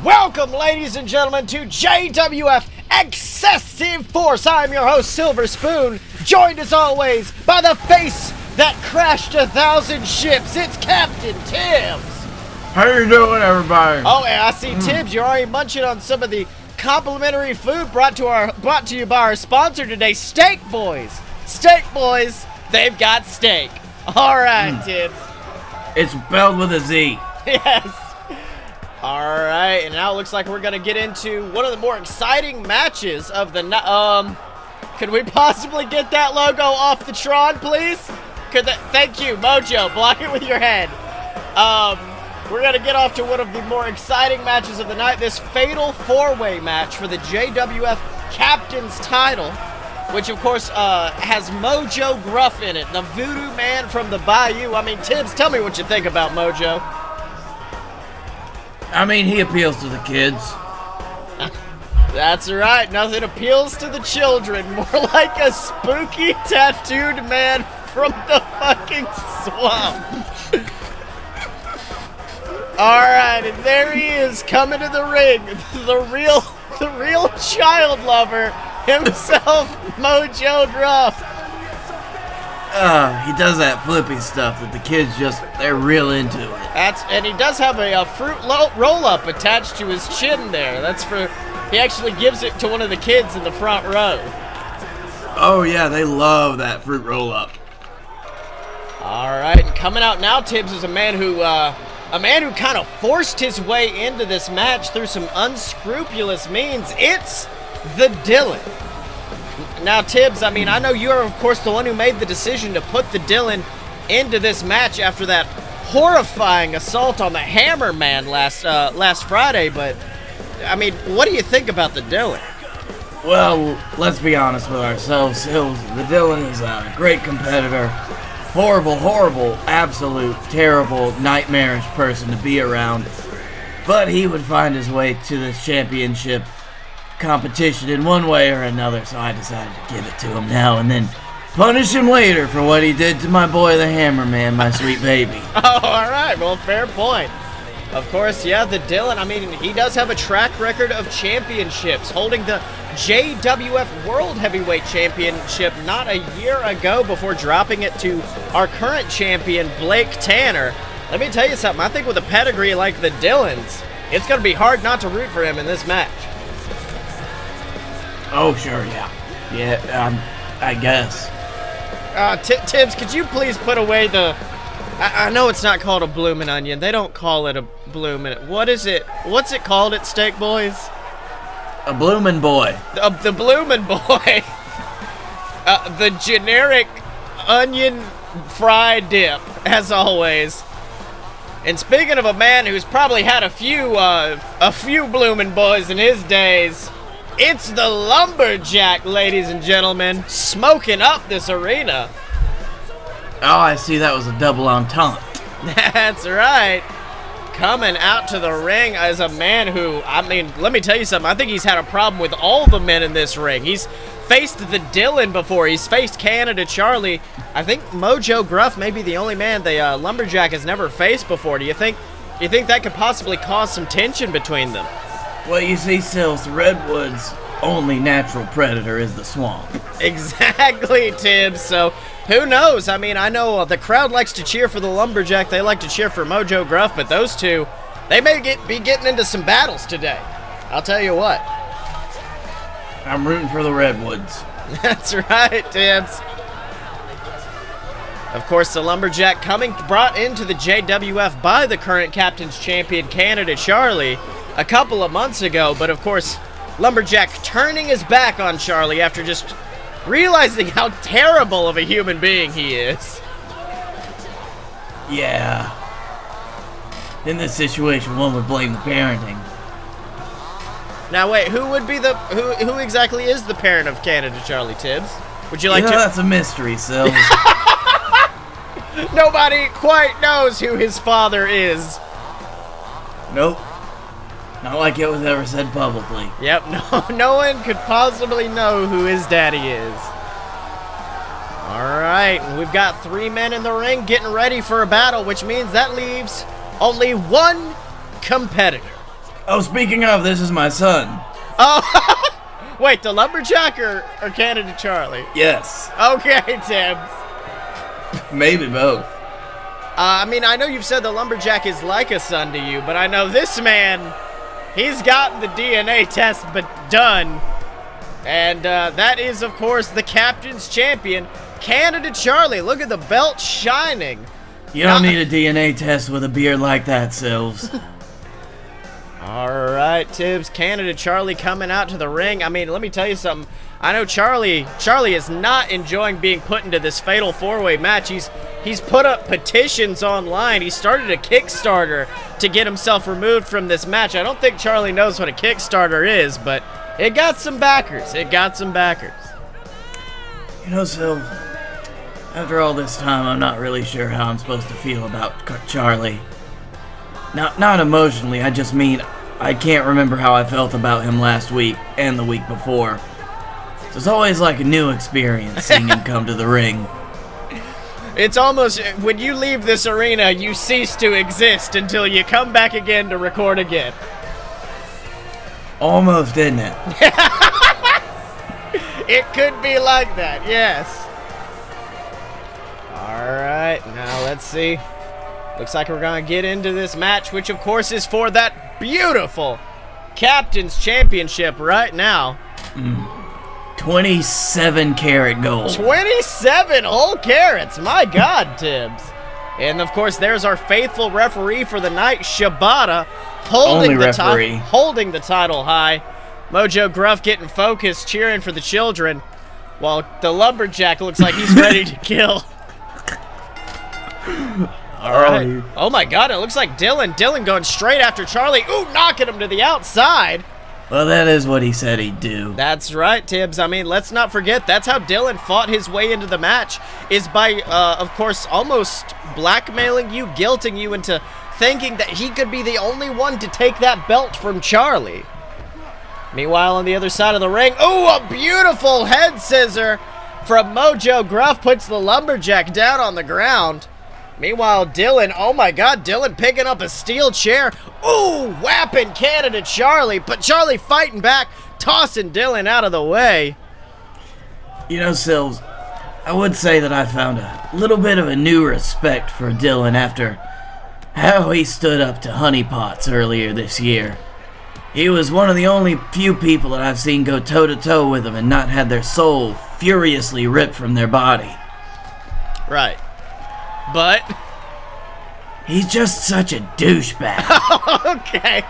Welcome, ladies and gentlemen, to JWF Excessive Force. I'm your host, Silver Spoon, joined as always by the face that crashed 1,000 ships. It's Captain Tibbs. How you doing, everybody? Oh, and I see Tibbs. You're already munching on some of the complimentary food brought to you by our sponsor today, Steak Boys. Steak Boys, they've got steak. All right, Tibbs. It's spelled with a Z. Yes. All right, and now it looks like we're gonna get into one of the more exciting matches of the night. Could we possibly get that logo off the Tron, please? Thank you, Mojo. Block it with your head. We're gonna get off to one of the more exciting matches of the night. This fatal four-way match for the JWF Captain's title, which of course has Mojo Gruff in it, the voodoo man from the Bayou. I mean, Tibbs, tell me what you think about Mojo. I mean, he appeals to the kids. That's right, nothing appeals to the children. More like a spooky tattooed man from the fucking swamp. Alright, and there he is, coming to the ring. The real child lover himself, Mojo Gruff. He does that flippy stuff that the kids they're real into it. And he does have a fruit roll-up attached to his chin there. He actually gives it to one of the kids in the front row. Oh yeah, they love that fruit roll-up. Alright, and coming out now, Tibbs, is a man who kind of forced his way into this match through some unscrupulous means. It's the Dylan. Now, Tibbs, I mean, I know you're, of course, the one who made the decision to put the Dylan into this match after that horrifying assault on the Hammer Man last Friday, but, I mean, what do you think about the Dylan? Well, let's be honest with ourselves. The Dylan is a great competitor. Horrible, absolute, terrible, nightmarish person to be around. But he would find his way to this championship competition in one way or another, so I decided to give it to him now and then punish him later for what he did to my boy the Hammerman, my sweet baby. Oh, alright, well, fair point. Of course, yeah, the Dylan, I mean, he does have a track record of championships, holding the JWF World Heavyweight Championship not a year ago before dropping it to our current champion, Blake Tanner. Let me tell you something, I think with a pedigree like the Dylans, it's going to be hard not to root for him in this match. Oh, sure, yeah. Yeah, I guess. Tibbs, could you please put away the... I know it's not called a bloomin' onion. They don't call it a bloomin'... What is it? What's it called at Steak Boys? A bloomin' boy. The bloomin' boy. The generic onion fried dip, as always. And speaking of a man who's probably had a few bloomin' boys in his days... It's the Lumberjack, ladies and gentlemen, smoking up this arena. Oh, I see, that was a double entendre. That's right. Coming out to the ring as a man who, I mean, let me tell you something. I think he's had a problem with all the men in this ring. He's faced the Dylan before. He's faced Canada Charlie. I think Mojo Gruff may be the only man the Lumberjack has never faced before. Do you think that could possibly cause some tension between them? Well, you see, Sills, the Redwoods' only natural predator is the swamp. Exactly, Tibbs. So, who knows? I mean, I know the crowd likes to cheer for the Lumberjack. They like to cheer for Mojo Gruff, but those two, they may be getting into some battles today. I'll tell you what. I'm rooting for the Redwoods. That's right, Tibbs. Of course, the Lumberjack brought into the JWF by the current Captain's Champion, Canada Charlie, a couple of months ago, but of course, Lumberjack turning his back on Charlie after just realizing how terrible of a human being he is. Yeah. In this situation, one would blame the parenting. Now wait, who exactly is the parent of Canada Charlie, Tibbs? Would you like to... that's a mystery, Sil. Nobody quite knows who his father is. Nope. Not like it was ever said publicly. Yep, no one could possibly know who his daddy is. Alright, we've got 3 men in the ring getting ready for a battle, which means that leaves only one competitor. Oh, speaking of, this is my son. Oh, wait, the Lumberjack or Canada Charlie? Yes. Okay, Tibbs. Maybe both. I mean, I know you've said the Lumberjack is like a son to you, but I know this man, he's gotten the DNA test done. And that is, of course, the captain's champion, Canada Charlie. Look at the belt shining. You don't need a DNA test with a beard like that, Sills. All right, Tibbs, Canada Charlie coming out to the ring. I mean, let me tell you something. I know Charlie is not enjoying being put into this fatal four-way match. He's put up petitions online. He started a Kickstarter to get himself removed from this match. I don't think Charlie knows what a Kickstarter is, but it got some backers. It got some backers. You know, Sills, after all this time, I'm not really sure how I'm supposed to feel about Charlie. Not emotionally, I just mean I can't remember how I felt about him last week and the week before. So it's always like a new experience seeing him come to the ring. It's almost, when you leave this arena, you cease to exist until you come back again to record again. Almost, isn't it? It could be like that, yes. Alright, now let's see. Looks like we're going to get into this match, which of course is for that beautiful Captain's Championship right now. 27 karat gold. 27 whole carats, my God, Tibbs. And of course, there's our faithful referee for the night, Shibata, holding the title high. Mojo Gruff getting focused, cheering for the children, while the Lumberjack looks like he's ready to kill. All right. Oh my God, it looks like Dylan going straight after Charlie. Ooh, knocking him to the outside. Well, that is what he said he'd do. That's right, Tibbs. I mean, let's not forget, that's how Dylan fought his way into the match, is by, of course, almost blackmailing you, guilting you into thinking that he could be the only one to take that belt from Charlie. Meanwhile, on the other side of the ring, ooh, a beautiful head scissor from Mojo. Gruff puts the Lumberjack down on the ground. Meanwhile, Dylan, oh my God, Dylan picking up a steel chair. Ooh, whapping Canada Charlie, but Charlie fighting back, tossing Dylan out of the way. You know, Sills, I would say that I found a little bit of a new respect for Dylan after how he stood up to honeypots earlier this year. He was one of the only few people that I've seen go toe-to-toe with him and not had their soul furiously ripped from their body. Right. But he's just such a douchebag. Okay.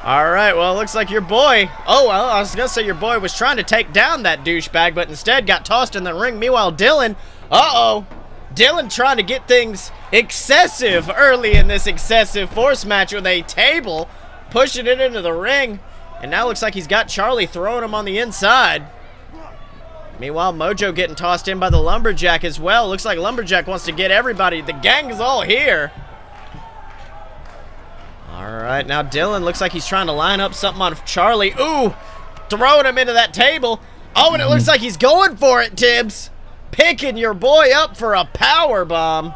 All right, well, it looks like your boy... Oh, well, I was going to say your boy was trying to take down that douchebag, but instead got tossed in the ring. Meanwhile, Dylan... Uh-oh. Dylan trying to get things excessive early in this Excessive Force match with a table, pushing it into the ring. And now looks like he's got Charlie throwing him on the inside. Meanwhile, Mojo getting tossed in by the Lumberjack as well. Looks like Lumberjack wants to get everybody. The gang is all here. All right, now Dylan looks like he's trying to line up something on Charlie. Ooh, throwing him into that table. Oh, and it looks like he's going for it, Tibbs. Picking your boy up for a power bomb.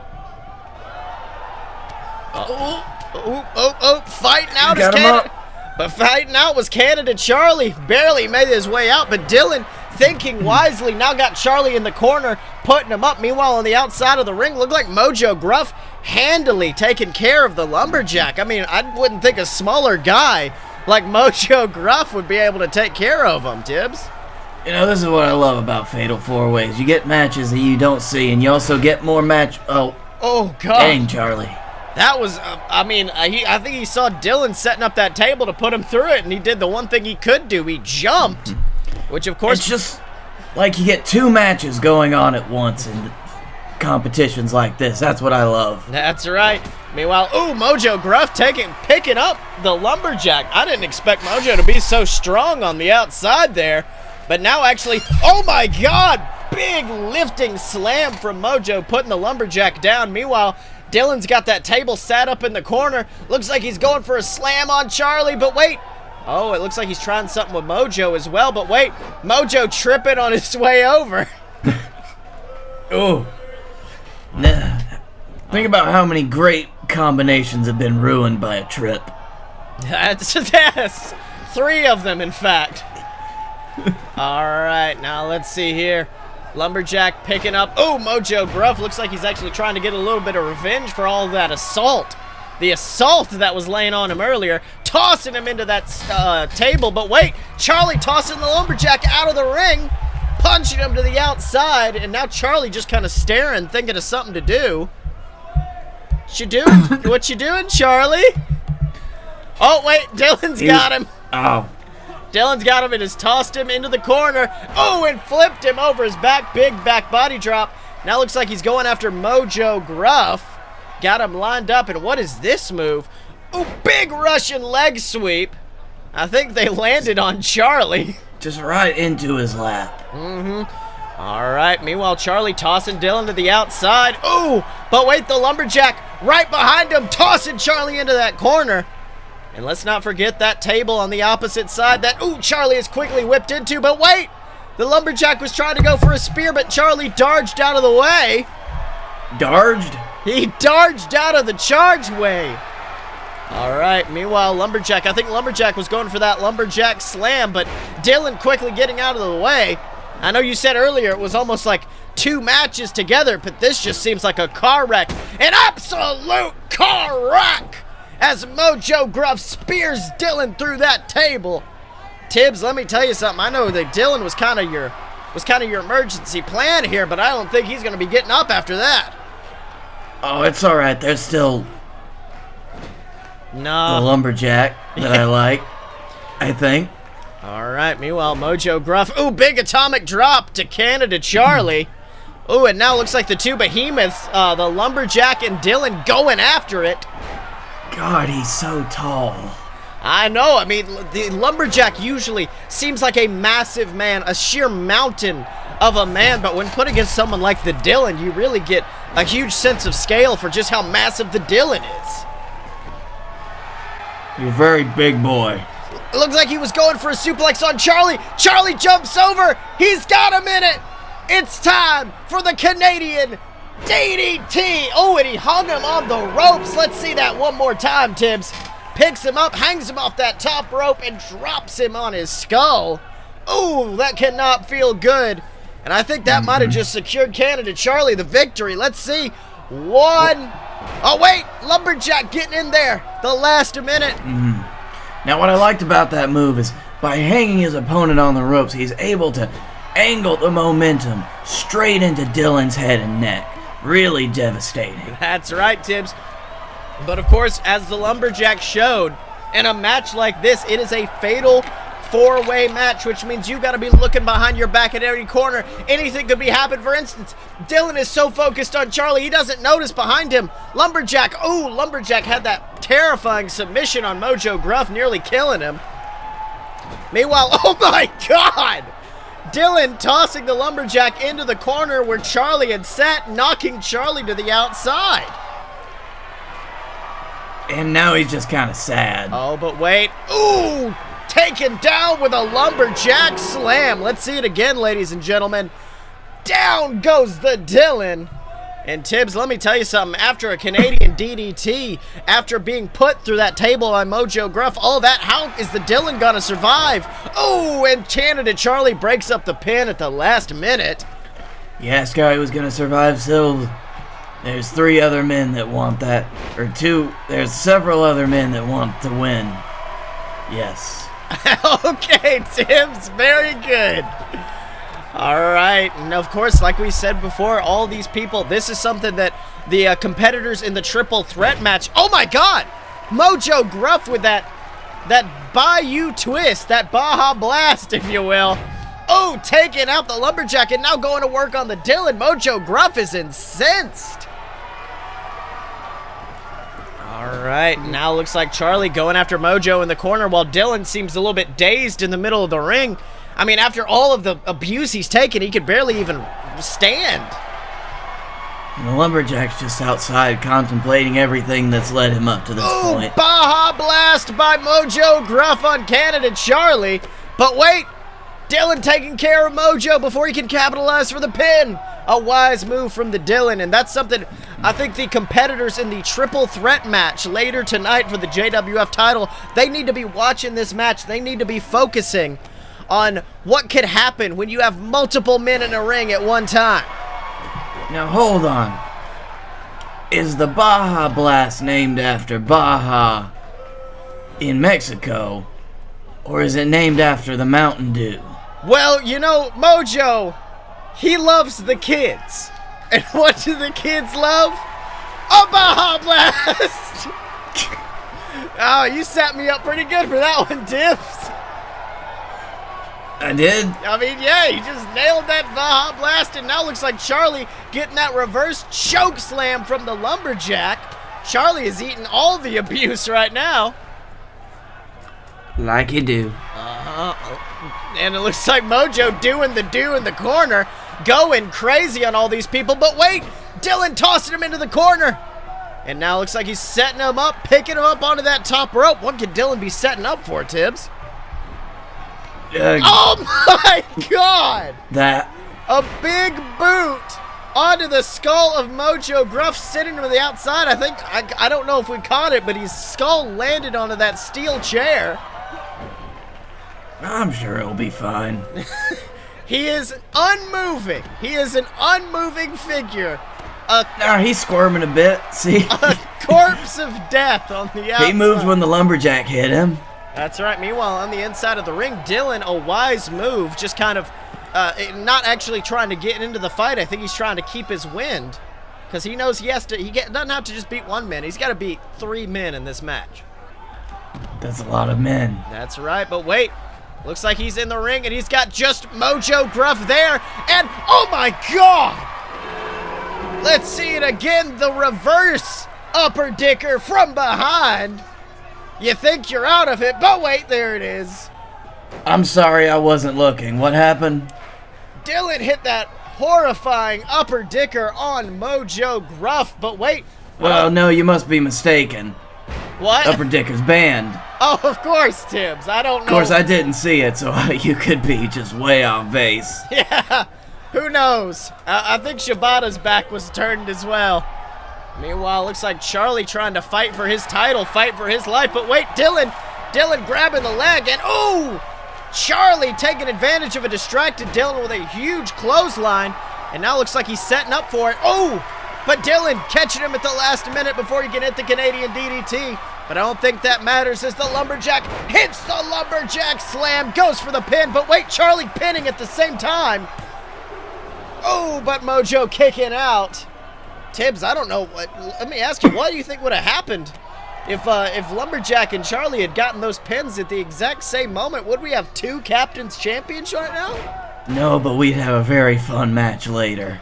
Oh, fighting out is Canada. But fighting out was Canada Charlie. Barely made his way out, but Dylan, thinking wisely, now got Charlie in the corner, putting him up. Meanwhile, on the outside of the ring, looked like Mojo Gruff handily taking care of the Lumberjack. I mean, I wouldn't think a smaller guy like Mojo Gruff would be able to take care of him, Tibbs. You know, this is what I love about Fatal 4-Ways. You get matches that you don't see, and you also get more Oh, God. Dang, Charlie. That was, I think he saw Dylan setting up that table to put him through it, and he did the one thing he could do. He jumped, which, of course... It's just like you get two matches going on at once in competitions like this. That's what I love. That's right. Meanwhile, ooh, Mojo Gruff picking up the Lumberjack. I didn't expect Mojo to be so strong on the outside there, but now actually, oh my God, big lifting slam from Mojo, putting the Lumberjack down. Meanwhile, Dylan's got that table sat up in the corner. Looks like he's going for a slam on Charlie, but wait. Oh, it looks like he's trying something with Mojo as well, but wait. Mojo tripping on his way over. Oh. Think about how many great combinations have been ruined by a trip. That's, yes, 3 of them, in fact. All right, now let's see here. Lumberjack picking up. Oh, Mojo Gruff looks like he's actually trying to get a little bit of revenge for all that assault. The assault that was laying on him earlier, tossing him into that table. But wait, Charlie tossing the Lumberjack out of the ring, punching him to the outside, and now Charlie just kind of staring, thinking of something to do. What you doing, Charlie? Oh, wait, Dylan's got him. Oh. Dylan's got him and has tossed him into the corner. Oh, and flipped him over his back, big back body drop. Now looks like he's going after Mojo Gruff. Got him lined up, and what is this move? Oh, big Russian leg sweep. I think they landed on Charlie. Just right into his lap. All right, meanwhile, Charlie tossing Dylan to the outside. Oh, but wait, the Lumberjack right behind him, tossing Charlie into that corner. And let's not forget that table on the opposite side that, ooh, Charlie is quickly whipped into. But wait, the Lumberjack was trying to go for a spear, but Charlie darged out of the way. Darged? He darged out of the charge way. All right, meanwhile, Lumberjack, I think Lumberjack was going for that Lumberjack slam, but Dylan quickly getting out of the way. I know you said earlier it was almost like 2 matches together, but this just seems like a car wreck. An absolute car wreck as Mojo Gruff spears Dylan through that table. Tibbs, let me tell you something. I know that Dylan was kind of your emergency plan here, but I don't think he's going to be getting up after that. Oh, it's all right. There's still the Lumberjack that I like, I think. All right, meanwhile, Mojo Gruff. Ooh, big atomic drop to Canada Charlie. Ooh, and now looks like the 2 behemoths, the Lumberjack and Dylan going after it. God, he's so tall. I know. I mean, the Lumberjack usually seems like a massive man, a sheer mountain of a man, but when put against someone like the Dylan, you really get a huge sense of scale for just how massive the Dylan is. You're a very big boy. It looks like he was going for a suplex on Charlie. Charlie jumps over. He's got him in it. It's time for the Canadian DDT. Oh, and he hung him on the ropes. Let's see that one more time, Tibbs. Picks him up, hangs him off that top rope, and drops him on his skull. Ooh, that cannot feel good. And I think that might have just secured Canada Charlie the victory. Let's see. 1. Oh, wait. Lumberjack getting in there. The last minute. Now, what I liked about that move is by hanging his opponent on the ropes, he's able to angle the momentum straight into Dylan's head and neck. Really devastating. That's right, Tibbs. But, of course, as the Lumberjack showed, in a match like this, it is a fatal 4-way match, which means you got to be looking behind your back at every corner. Anything could be happening. For instance, Dylan is so focused on Charlie, he doesn't notice behind him. Lumberjack, ooh, Lumberjack had that terrifying submission on Mojo Gruff, nearly killing him. Meanwhile, oh my God! Dylan tossing the Lumberjack into the corner where Charlie had sat, knocking Charlie to the outside. And now he's just kind of sad. Oh, but wait. Ooh! Taken down with a Lumberjack slam. Let's see it again, ladies and gentlemen. Down goes the Dylan. And Tibbs, let me tell you something. After a Canadian DDT, after being put through that table by Mojo Gruff, all that, how is the Dylan going to survive? Oh, and Canada Charlie breaks up the pin at the last minute. Yeah, Scottye was going to survive, so there's 3 other men that want that. Or 2, there's several other men that want to win. Yes. Okay, Tibbs, very good. All right, and of course, like we said before, all these people, this is something that the competitors in the triple threat match, oh my God, Mojo Gruff with that Bayou twist, that Baja Blast, if you will. Oh, taking out the Lumberjack and now going to work on the Dylan. Mojo Gruff is incensed. All right, now looks like Charlie going after Mojo in the corner while Dylan seems a little bit dazed in the middle of the ring. I mean, after all of the abuse he's taken, he could barely even stand. And the Lumberjack's just outside contemplating everything that's led him up to this point. Baja Blast by Mojo Gruff on Canada Charlie. But wait, Dylan taking care of Mojo before he can capitalize for the pin. A wise move from the Dylan, and that's something I think the competitors in the triple threat match later tonight for the JWF title, they need to be watching this match. They need to be focusing on what could happen when you have multiple men in a ring at one time. Now hold on. Is the Baja Blast named after Baja in Mexico, or is it named after the Mountain Dew? Well, you know, Mojo, he loves the kids. And what do the kids love? A Baja Blast! Oh, you set me up pretty good for that one, Tips. I did? I mean, yeah, you just nailed that Baja Blast, and now looks like Charlie getting that reverse choke slam from the Lumberjack. Charlie is eating all the abuse right now. Like you do. And it looks like Mojo doing the do in the corner, going crazy on all these people. But wait, Dylan tossing him into the corner. And now looks like he's setting him up, picking him up onto that top rope. What could Dylan be setting up for, Tibbs? Oh my God! That. A big boot onto the skull of Mojo. Gruff sitting to the outside. I don't know if we caught it, but his skull landed onto that steel chair. I'm sure it'll be fine. He is unmoving. He is an unmoving figure. Now he's squirming a bit. See? A corpse of death on the outside. He moved when the Lumberjack hit him. That's right. Meanwhile, on the inside of the ring, Dylan, a wise move, just kind of not actually trying to get into the fight. I think he's trying to keep his wind because he knows he has to. Doesn't have to just beat one man. He's got to beat 3 men in this match. That's a lot of men. That's right. But wait, looks like he's in the ring and he's got just Mojo Gruff there. And oh my God! Let's see it again. The reverse upper dicker from behind. You think you're out of it, but wait, there it is. I'm sorry, I wasn't looking. What happened? Dylan hit that horrifying upper dicker on Mojo Gruff, but wait. Well, no, you must be mistaken. What? Upper dicker's banned. Oh, of course, Tibbs. I don't know. Of course, I didn't see it, so you could be just way off base. Yeah, who knows? I think Shibata's back was turned as well. Meanwhile, looks like Charlie trying to fight for his title, fight for his life. But wait, Dylan grabbing the leg, and oh! Charlie taking advantage of a distracted Dylan with a huge clothesline. And now looks like he's setting up for it. Oh! But Dylan catching him at the last minute before he can hit the Canadian DDT. But I don't think that matters as the Lumberjack hits the Lumberjack slam, goes for the pin. But wait, Charlie pinning at the same time. Oh, but Mojo kicking out. Tibbs, I don't know. Let me ask you, what do you think would have happened if Lumberjack and Charlie had gotten those pins at the exact same moment? Would we have 2 Captain's Champions right now? No, but we'd have a very fun match later.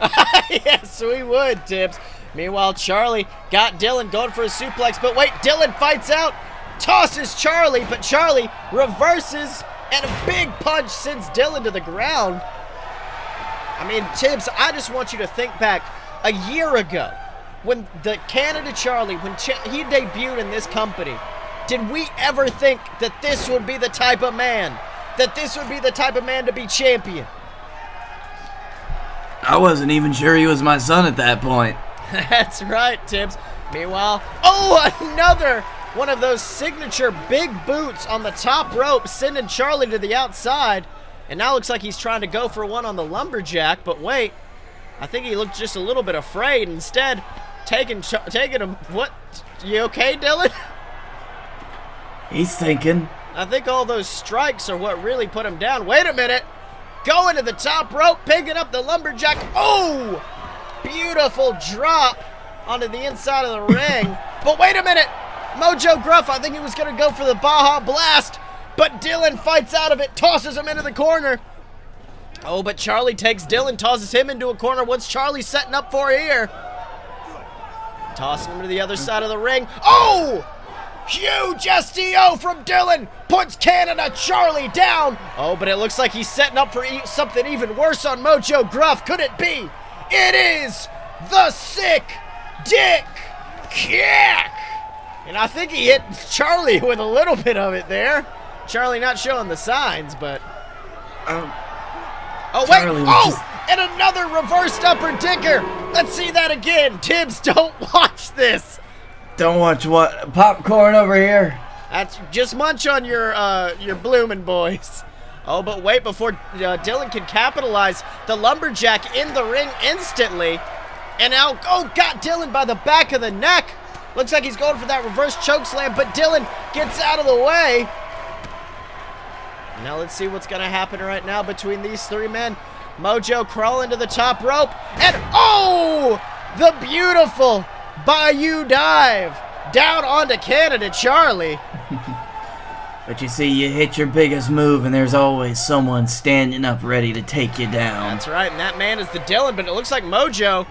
Yes, we would, Tibbs. Meanwhile, Charlie got Dylan going for a suplex, but wait, Dylan fights out, tosses Charlie, but Charlie reverses, and a big punch sends Dylan to the ground. I mean, Tibbs, I just want you to think back a year ago, when the Canada Charlie, when he debuted in this company, did we ever think that this would be the type of man, to be champion? I wasn't even sure he was my son at that point. That's right, Tibbs. Meanwhile, oh, another one of those signature big boots on the top rope, sending Charlie to the outside. And now looks like he's trying to go for one on the Lumberjack, but wait. I think he looked just a little bit afraid. Instead, taking him. What? You okay, Dylan? He's thinking. I think all those strikes are what really put him down. Wait a minute. Going to the top rope, picking up the Lumberjack. Oh! Beautiful drop onto the inside of the ring. But wait a minute. Mojo Gruff, I think he was going to go for the Baja Blast. But Dylan fights out of it, tosses him into the corner. Oh, but Charlie takes Dylan, tosses him into a corner. What's Charlie setting up for here? Tossing him to the other side of the ring. Oh! Huge STO from Dylan. Puts Canada Charlie down. Oh, but it looks like he's setting up for something even worse on Mojo Gruff. Could it be? It is the sick dick kick. And I think he hit Charlie with a little bit of it there. Charlie not showing the signs, but... Oh, wait! And another reversed upper dicker. Let's see that again. Tibbs, don't watch this. Don't watch what? Popcorn over here? That's just munch on your bloomin' boys. Oh, but wait, before Dylan can capitalize, the Lumberjack in the ring instantly. And now, oh, got Dylan by the back of the neck. Looks like he's going for that reverse choke slam, but Dylan gets out of the way. Now let's see what's going to happen right now between these three men. Mojo crawling to the top rope, and oh, the beautiful Bayou dive down onto Canada Charlie. But you see, you hit your biggest move, and there's always someone standing up ready to take you down. That's right, and that man is the Dylan, but it looks like Mojo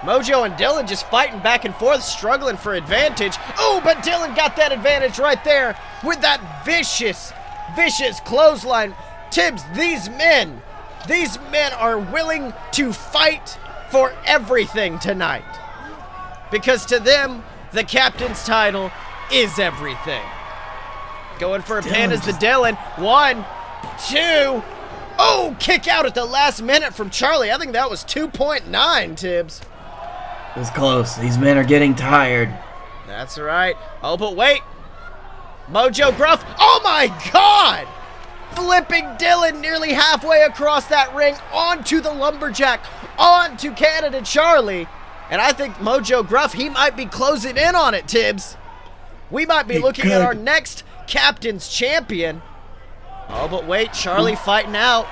and Dylan just fighting back and forth, struggling for advantage. Oh, but Dylan got that advantage right there with that vicious clothesline. Tibbs, these men are willing to fight for everything tonight. Because to them, the captain's title is everything. Going for a pin is the Dylan. 1, 2. Oh, kick out at the last minute from Charlie. I think that was 2.9, Tibbs. It was close. These men are getting tired. That's right. Oh, but wait. Mojo Gruff. Oh, my God. Flipping Dylan nearly halfway across that ring onto the Lumberjack, onto Canada Charlie. And I think Mojo Gruff, he might be closing in on it, Tibbs. We might be looking at our next captain's champion. Oh, but wait, Charlie fighting out.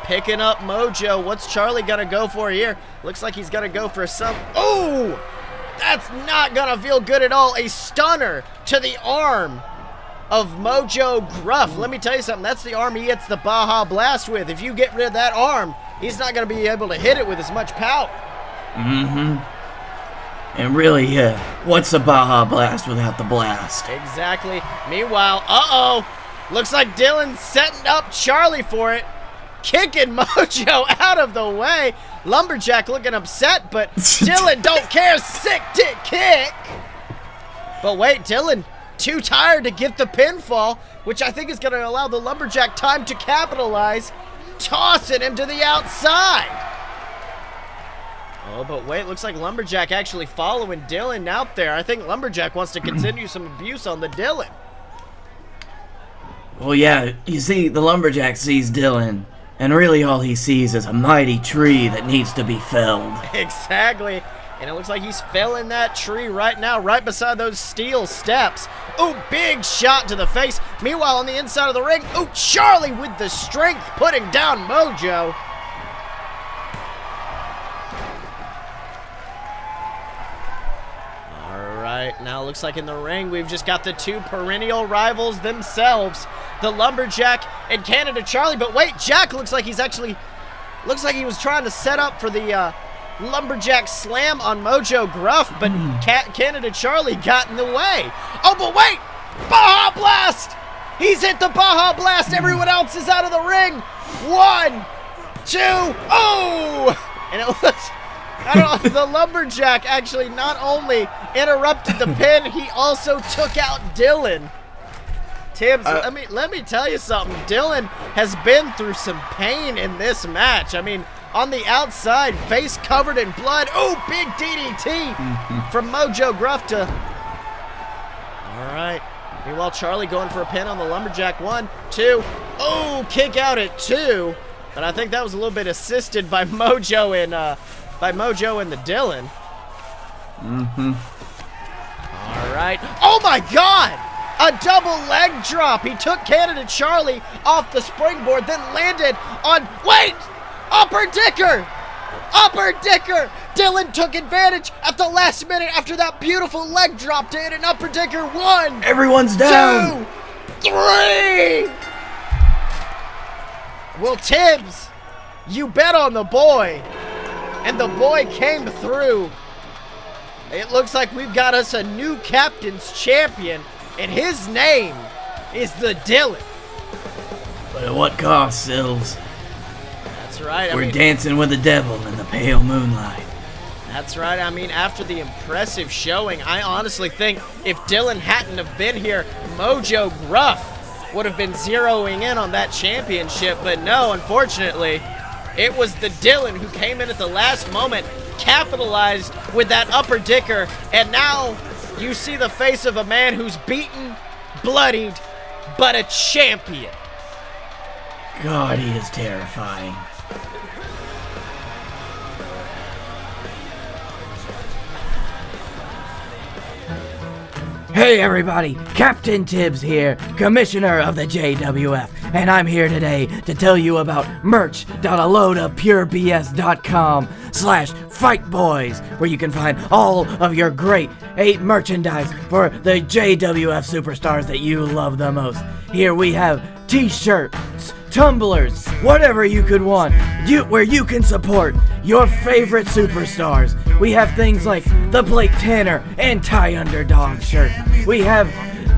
Picking up Mojo. What's Charlie gonna go for here? Looks like he's gonna go for some. Oh, that's not gonna feel good at all. A stunner to the arm of Mojo Gruff. Let me tell you something. That's the arm he hits the Baja Blast with. If you get rid of that arm, he's not gonna be able to hit it with as much power. And really, what's a Baja Blast without the blast? Exactly. Meanwhile, looks like Dylan's setting up Charlie for it. Kicking Mojo out of the way. Lumberjack looking upset, but Dylan don't care. Sick dick kick. But wait, Dylan too tired to get the pinfall, which I think is going to allow the Lumberjack time to capitalize, tossing him to the outside. Oh, but wait, looks like Lumberjack actually following Dylan out there. I think Lumberjack wants to continue some abuse on the Dylan. Well, yeah, you see, the Lumberjack sees Dylan, and really all he sees is a mighty tree that needs to be felled. Exactly. And it looks like he's felling that tree right now, right beside those steel steps. Oh, big shot to the face. Meanwhile, on the inside of the ring, oh, Charlie with the strength putting down Mojo. Now it looks like in the ring we've just got the two perennial rivals themselves, the Lumberjack and Canada Charlie. But wait, Jack looks like he was trying to set up for the Lumberjack slam on Mojo Gruff, but Canada Charlie got in the way. Oh, but wait, Baja Blast! He's hit the Baja Blast. Everyone else is out of the ring. 1, 2, oh! And it was. I don't know, the Lumberjack actually not only interrupted the pin, he also took out Dylan. Tibbs, let me tell you something. Dylan has been through some pain in this match. I mean, on the outside, face covered in blood. Oh, big DDT from Mojo Gruff to... All right. Meanwhile, Charlie going for a pin on the Lumberjack. 1, 2. Oh, kick out at 2. But I think that was a little bit assisted by Mojo and the Dylan. All right. Oh, my God! A double leg drop. He took Canada Charlie off the springboard, then landed on... Wait! Upper Dicker! Upper Dicker! Dylan took advantage at the last minute after that beautiful leg drop to hit an Upper Dicker. 1. Everyone's down. 2, 3! Well, Tibbs, you bet on the boy. And the boy came through. It looks like we've got us a new captain's champion, and his name is the Dylan. But at what cost, Sills? That's right. We're dancing with the devil in the pale moonlight. That's right. I mean, after the impressive showing, I honestly think if Dylan hadn't have been here, Mojo Gruff would have been zeroing in on that championship. But no, unfortunately, It was the Dylan who came in at the last moment, capitalized with that upper dicker, and now you see the face of a man who's beaten, bloodied, but a champion. God, he is terrifying. Hey everybody, Captain Tibbs here, Commissioner of the JWF, and I'm here today to tell you about merch.aloadapurebs.com/fightboys, where you can find all of your great 8 merchandise for the JWF superstars that you love the most. Here we have t-shirts, tumblers, whatever you could want, where you can support your favorite superstars. We have things like the Blake Tanner anti-underdog shirt. We have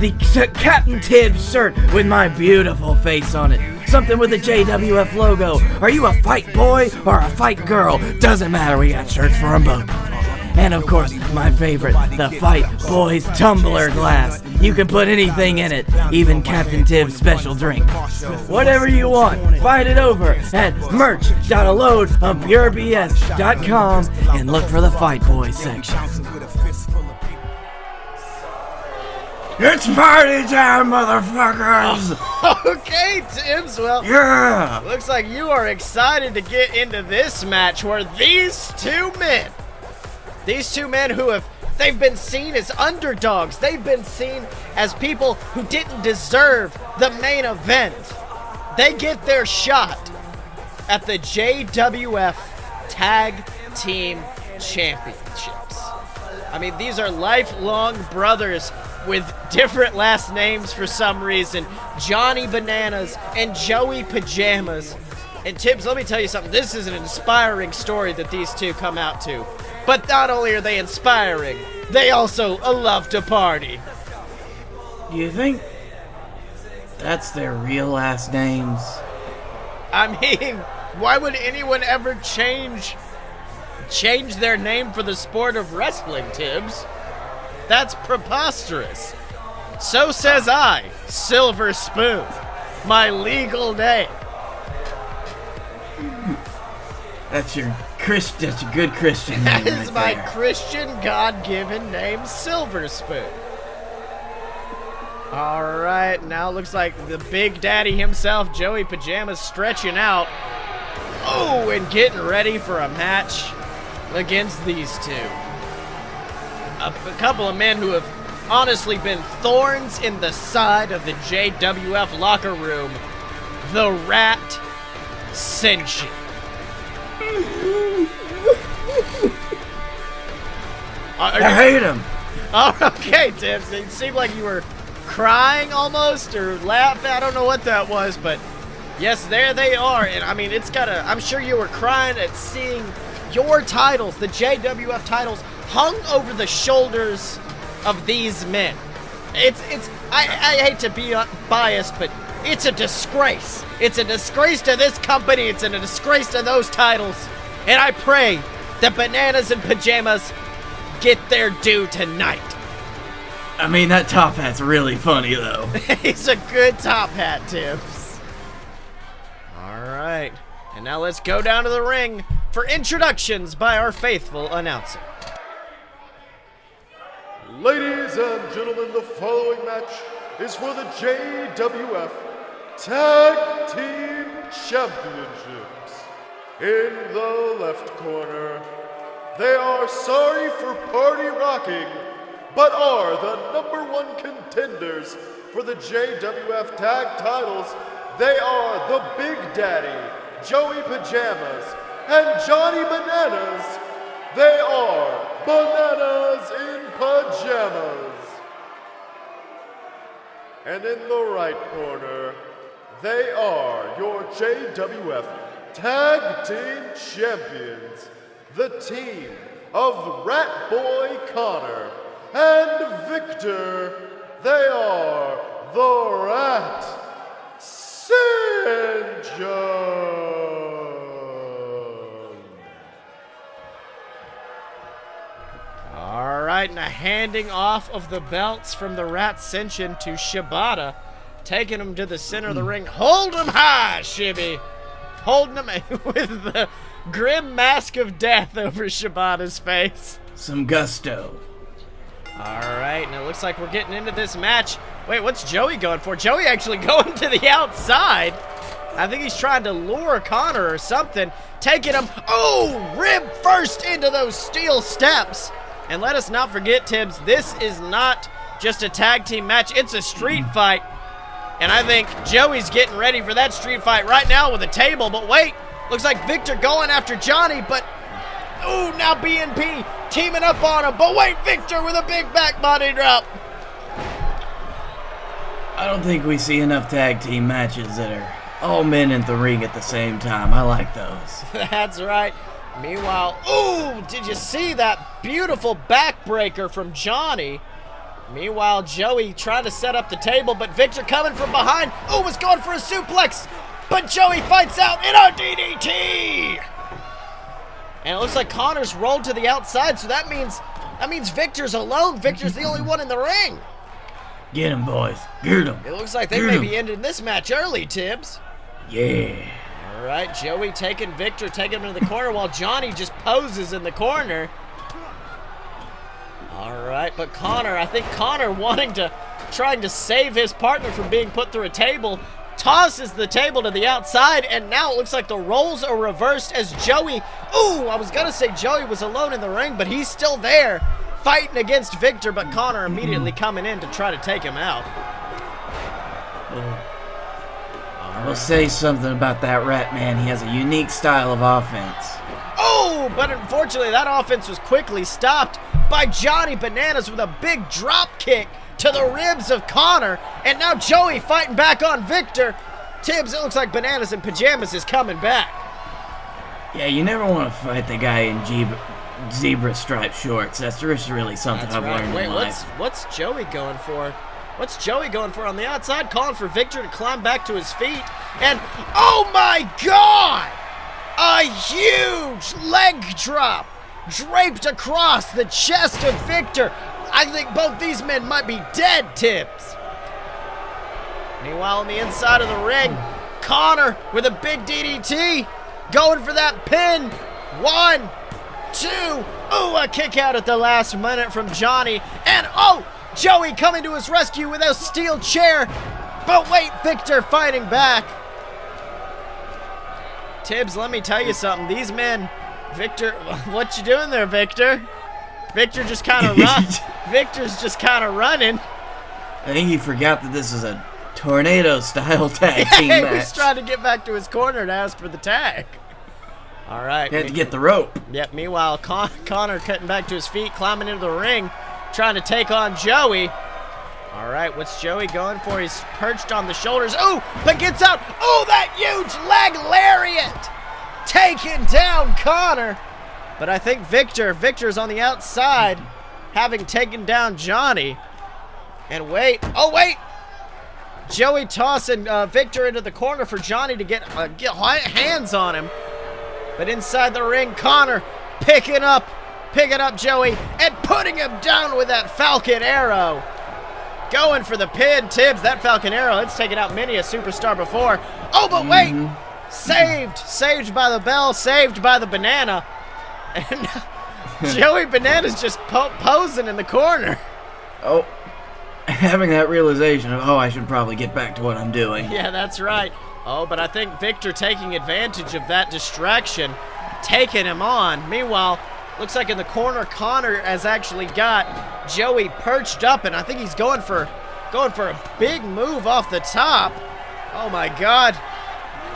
the Captain Tibbs shirt with my beautiful face on it. Something with the JWF logo. Are you a fight boy or a fight girl? Doesn't matter, we got shirts for them both. And of course, my favorite, the Fight Boys tumbler glass. You can put anything in it, even Captain Tibbs' special drink. Whatever you want, find it over at merch.aloadapurebs.com and look for the Fight Boys section. It's party time, motherfuckers! Okay, Tibbs, well, Yeah! looks like you are excited to get into this match where these two men they've been seen as underdogs. They've been seen as people who didn't deserve the main event. They get their shot at the JWF Tag Team Championships. I mean, these are lifelong brothers with different last names for some reason. Johnny Bananas and Joey Pajamas. And Tibbs, let me tell you something. This is an inspiring story that these two come out to. But not only are they inspiring, they also love to party. Do you think that's their real last names? I mean, why would anyone ever change their name for the sport of wrestling, Tibbs? That's preposterous. So says I, Silver Spoon, my legal name. That's your good Christian name. That is right my there. Christian God-given name, Silver Spoon. All right, now it looks like the Big Daddy himself, Joey Pajamas, stretching out. Oh, and getting ready for a match against these two. A couple of men who have honestly been thorns in the side of the JWF locker room. The Ratscension. I hate him. Oh, okay, Tibbs. It seemed like you were crying almost or laughing. I don't know what that was, but yes, there they are. And I mean, I'm sure you were crying at seeing your titles, the JWF titles, hung over the shoulders of these men. I hate to be biased, but it's a disgrace. It's a disgrace to this company. It's a disgrace to those titles. And I pray that Bananas and Pajamas get their due tonight. I mean, that top hat's really funny, though. He's a good top hat, Tibbs. All right. And now let's go down to the ring for introductions by our faithful announcer. Ladies and gentlemen, the following match is for the JWF Tag Team Championships. In the left corner, they are sorry for party rocking, but are the #1 contenders for the JWF Tag titles. They are the Big Daddy, Joey Pajamas, and Johnny Bananas. They are Bananas in Pajamas. And in the right corner, they are your JWF Tag Team Champions, the team of Rat Boy Connor and Victor. They are the Ratscension. All right, now handing off of the belts from the Ratscension to Shibata, taking him to the center of the ring. Hold him high, Shibby. holding him with the grim mask of death over Shibata's face. Some gusto. All right, and it looks like we're getting into this match. Wait, what's Joey going for? Joey actually going to the outside. I think he's trying to lure Connor or something. Taking him, oh, rib first into those steel steps. And let us not forget, Tibbs, this is not just a tag team match. It's a street fight. And I think Joey's getting ready for that street fight right now with a table. But wait, looks like Victor going after Johnny, but ooh, now BNP teaming up on him. But wait, Victor with a big back body drop. I don't think we see enough tag team matches that are all men in the ring at the same time. I like those. That's right. Meanwhile, ooh, did you see that beautiful backbreaker from Johnny? Meanwhile, Joey trying to set up the table, but Victor coming from behind. Ooh, was going for a suplex, but Joey fights out in a DDT. And it looks like Connor's rolled to the outside, so that means Victor's alone. Victor's the only one in the ring. Get him, boys. Get him. It looks like they may be ending this match early, Tibbs. Yeah. All right, Joey taking Victor, taking him into the corner while Johnny just poses in the corner. All right, but Connor, I think Connor trying to save his partner from being put through a table, tosses the table to the outside, and now it looks like the roles are reversed as Joey, ooh, I was gonna say Joey was alone in the ring, but he's still there fighting against Victor, but Connor immediately coming in to try to take him out. I will say something about that Rat Man. He has a unique style of offense. Oh, but unfortunately that offense was quickly stopped by Johnny Bananas with a big drop kick to the ribs of Connor, and now Joey fighting back on Victor. Tibbs, it looks like Bananas in Pajamas is coming back. Yeah, you never want to fight the guy in zebra striped shorts. That's really something I've learned in life. What's Joey going for? What's Joey going for on the outside? Calling for Victor to climb back to his feet. And, oh my God! A huge leg drop draped across the chest of Victor. I think both these men might be dead, Tibbs. Meanwhile, on the inside of the ring, Connor with a big DDT, going for that pin. 1, 2, ooh, a kick out at the last minute from Johnny. And, oh, Joey coming to his rescue with a steel chair. But wait, Victor fighting back. Tibbs, let me tell you something. These men, Victor, what you doing there, Victor? Victor just kind of Victor's just kind of running. I think he forgot that this is a tornado-style tag team match. He was trying to get back to his corner to ask for the tag. All right. He had to get the rope. Yep, meanwhile, Connor cutting back to his feet, climbing into the ring, trying to take on Joey. All right, what's Joey going for? He's perched on the shoulders. Oh, but gets out. Oh, that huge leg lariat. Taking down Connor. But I think Victor's on the outside, having taken down Johnny. And wait, oh wait. Joey tossing Victor into the corner for Johnny to get hands on him. But inside the ring, Connor picking up Joey and putting him down with that Falcon Arrow. Going for the pin, Tibbs. That Falcon Arrow, it's taken out many a superstar before. Oh, but wait! Saved by the bell, saved by the banana. And Joey Bananas just posing in the corner. Oh, having that realization of, I should probably get back to what I'm doing. Yeah, that's right. Oh, but I think Victor taking advantage of that distraction, taking him on. Meanwhile, looks like in the corner, Connor has actually got Joey perched up, and I think he's going for a big move off the top. Oh my God.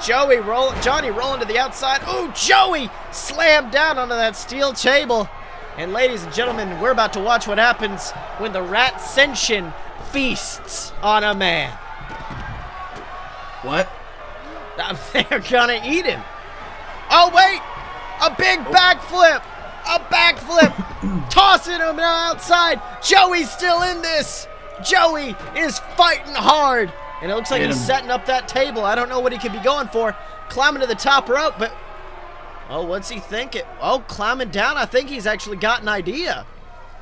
Johnny rolling to the outside. Oh, Joey slammed down onto that steel table. And ladies and gentlemen, we're about to watch what happens when the Ratscension feasts on a man. What? They're gonna eat him. Oh wait, a big backflip. A backflip, tossing him outside. Joey's still in this. Joey is fighting hard. And it looks like he's setting up that table. I don't know what he could be going for. Climbing to the top rope, but... Oh, what's he thinking? Oh, climbing down. I think he's actually got an idea.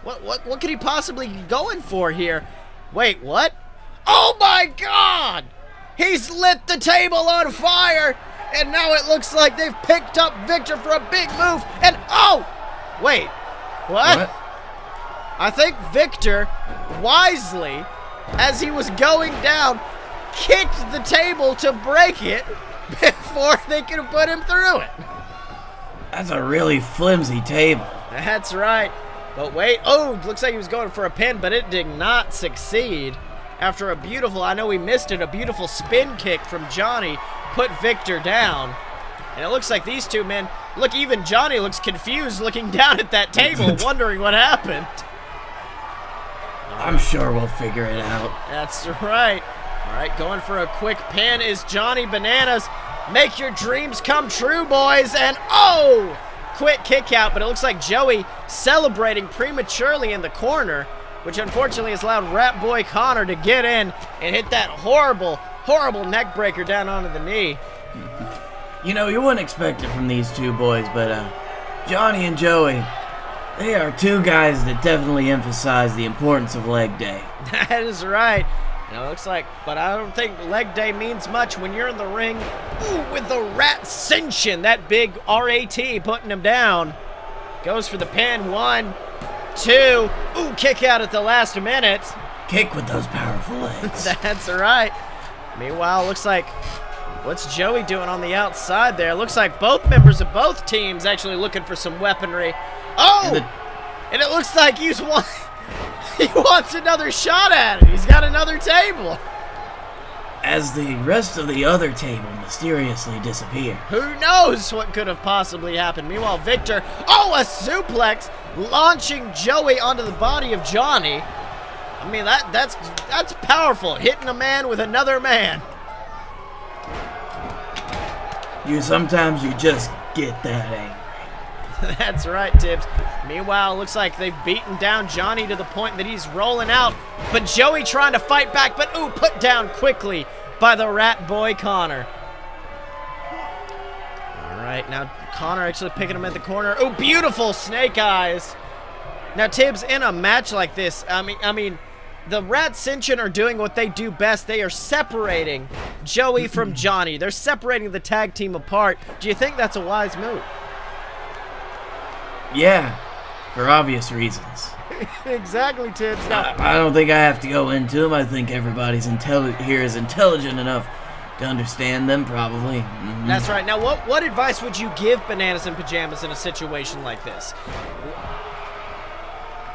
What could he possibly be going for here? Wait, what? Oh my God! He's lit the table on fire, And now it looks like they've picked up Victor for a big move. And oh! Wait. What? I think Victor, wisely, as he was going down, kicked the table to break it before they could put him through it. That's a really flimsy table. That's right. But wait. Oh, looks like he was going for a pin, but it did not succeed. After a beautiful, I know we missed it, a beautiful spin kick from Johnny put Victor down. And it looks like these two men, look, even Johnny looks confused looking down at that table, wondering what happened. I'm sure we'll figure it out. That's right. All right, going for a quick pin is Johnny Bananas. Make your dreams come true, boys. And oh, quick kick out, but it looks like Joey celebrating prematurely in the corner, which unfortunately has allowed Rat Boy Connor to get in and hit that horrible, horrible neck breaker down onto the knee. You know, you wouldn't expect it from these two boys, but Johnny and Joey, they are two guys that definitely emphasize the importance of leg day. That is right. And it looks like, but I don't think leg day means much when you're in the ring. Ooh, with the Ratscension, that big RAT putting him down. Goes for the pin, 1, 2. Ooh, kick out at the last minute. Kick with those powerful legs. That's right. Meanwhile, looks like, what's Joey doing on the outside there? Looks like both members of both teams actually looking for some weaponry. Oh! And it looks like he wants another shot at it. He's got another table. As the rest of the other table mysteriously disappear. Who knows what could have possibly happened? Meanwhile, Victor, oh, a suplex, launching Joey onto the body of Johnny. I mean, that's powerful, hitting a man with another man. Sometimes you just get that angry. That's right, Tibbs. Meanwhile, looks like they've beaten down Johnny to the point that he's rolling out. But Joey trying to fight back, but ooh, put down quickly by the Rat Boy Connor. All right, now Connor actually picking him at the corner. Oh, beautiful snake eyes. Now, Tibbs, in a match like this, I mean, the Ratscension are doing what they do best. They are separating Joey from Johnny. They're separating the tag team apart. Do you think that's a wise move? Yeah, for obvious reasons. Exactly, Tibbs. Now, I don't think I have to go into them. I think everybody's here is intelligent enough to understand them, probably. Mm-hmm. That's right. Now, what advice would you give Bananas and Pajamas in a situation like this?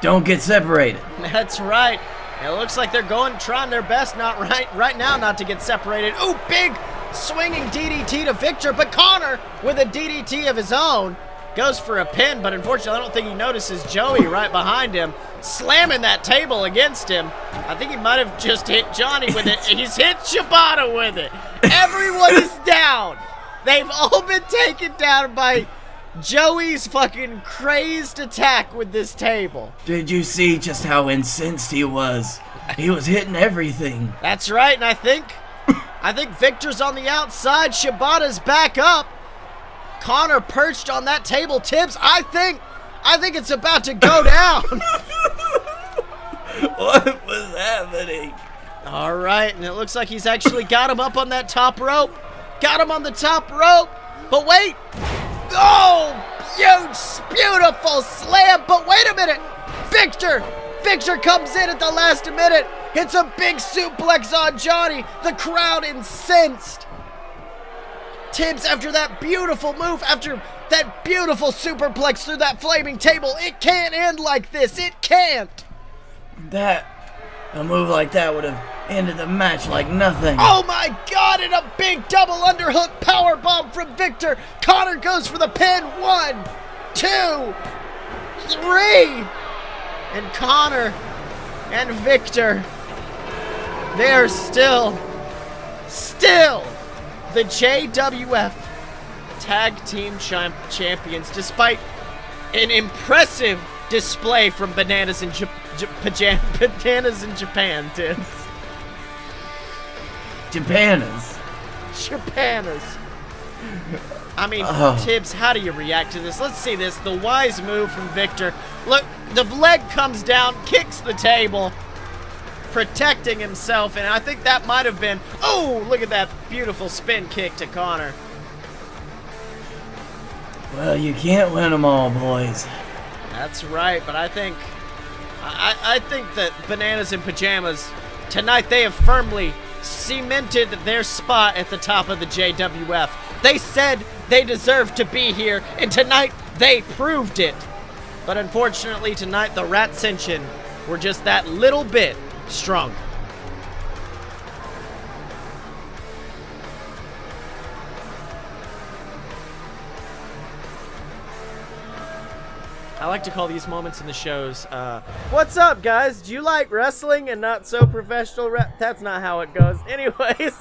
Don't get separated. That's right. It looks like they're trying their best right now not to get separated. Ooh, big swinging DDT to Victor, but Connor with a DDT of his own. Goes for a pin, but unfortunately I don't think he notices Joey right behind him, slamming that table against him. I think he might have just hit Johnny with it. He's hit Shibata with it. Everyone is down. They've all been taken down by Joey's fucking crazed attack with this table. Did you see just how incensed he was? He was hitting everything. That's right, and I think Victor's on the outside. Shibata's back up. Connor perched on that table. Tibbs, I think it's about to go down. What was happening? All right, and it looks like he's actually got him up on that top rope. Got him on the top rope. But wait. Oh, huge, beautiful slam. But wait a minute. Victor comes in at the last minute. Hits a big suplex on Johnny. The crowd incensed. Tibbs, after that beautiful move, after that beautiful superplex through that flaming table, it can't end like this. It can't. A move like that would have ended the match like nothing. Oh my God, and a big double underhook powerbomb from Victor. Connor goes for the pin. 1, 2, 3. And Connor and Victor, they're still the JWF Tag Team Champions, despite an impressive display from Bananas in Bananas in Japan, Tibbs. Japanas. I mean, Tibbs, how do you react to this? Let's see this. The wise move from Victor. Look, the leg comes down, kicks the table, protecting himself, and I think that might have been, oh, look at that beautiful spin kick to Connor. Well, you can't win them all, boys. That's right, but I think that Bananas and Pajamas, tonight they have firmly cemented their spot at the top of the JWF. They said they deserved to be here, and tonight they proved it. But unfortunately tonight the Ratscension were just that little bit stronger. I like to call these moments in the shows, what's up, guys? Do you like wrestling and not so professional That's not how it goes. Anyways,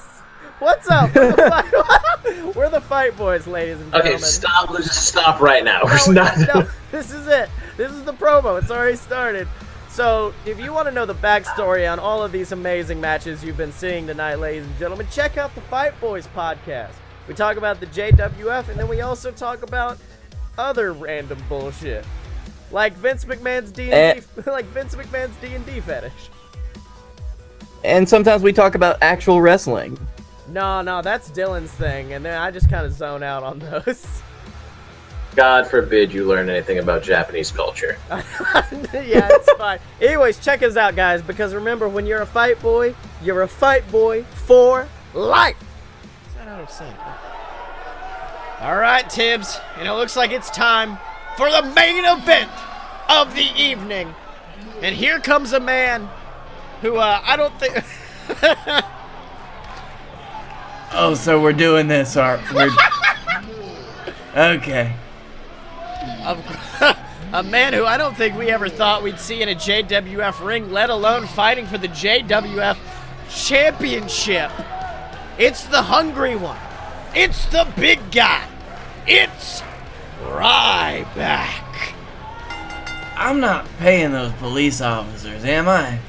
what's up? We're the fight boys, ladies and gentlemen. Okay, stop. Let's just stop right now. No, this is it. This is the promo. It's already started. So, if you want to know the backstory on all of these amazing matches you've been seeing tonight, ladies and gentlemen, check out the Fight Boys podcast. We talk about the JWF, and then we also talk about other random bullshit. Like Vince McMahon's D&D, fetish. And sometimes we talk about actual wrestling. No, that's Dylan's thing, and then I just kind of zone out on those. God forbid you learn anything about Japanese culture. Yeah, it's fine. Anyways, check us out, guys, because remember, when you're a fight boy for life. Is that out of sync? All right, Tibbs, and it looks like it's time for the main event of the evening. And here comes a man who, I don't think... Oh, so we're doing this, okay. A man who I don't think we ever thought we'd see in a JWF ring, let alone fighting for the JWF Championship. It's the hungry one. It's the big guy. It's Ryback. I'm not paying those police officers, am I?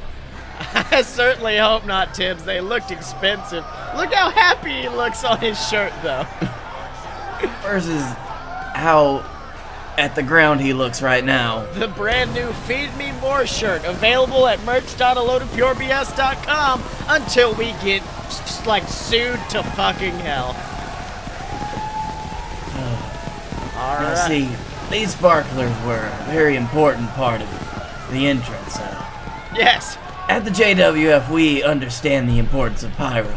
I certainly hope not, Tibbs. They looked expensive. Look how happy he looks on his shirt, though. Versus how at the ground he looks right now. The brand new Feed Me More shirt, available at merch.alotopurebs.com until we get, sued to fucking hell. Now, see, these sparklers were a very important part of the entrance. Yes. At the JWF, we understand the importance of pyro.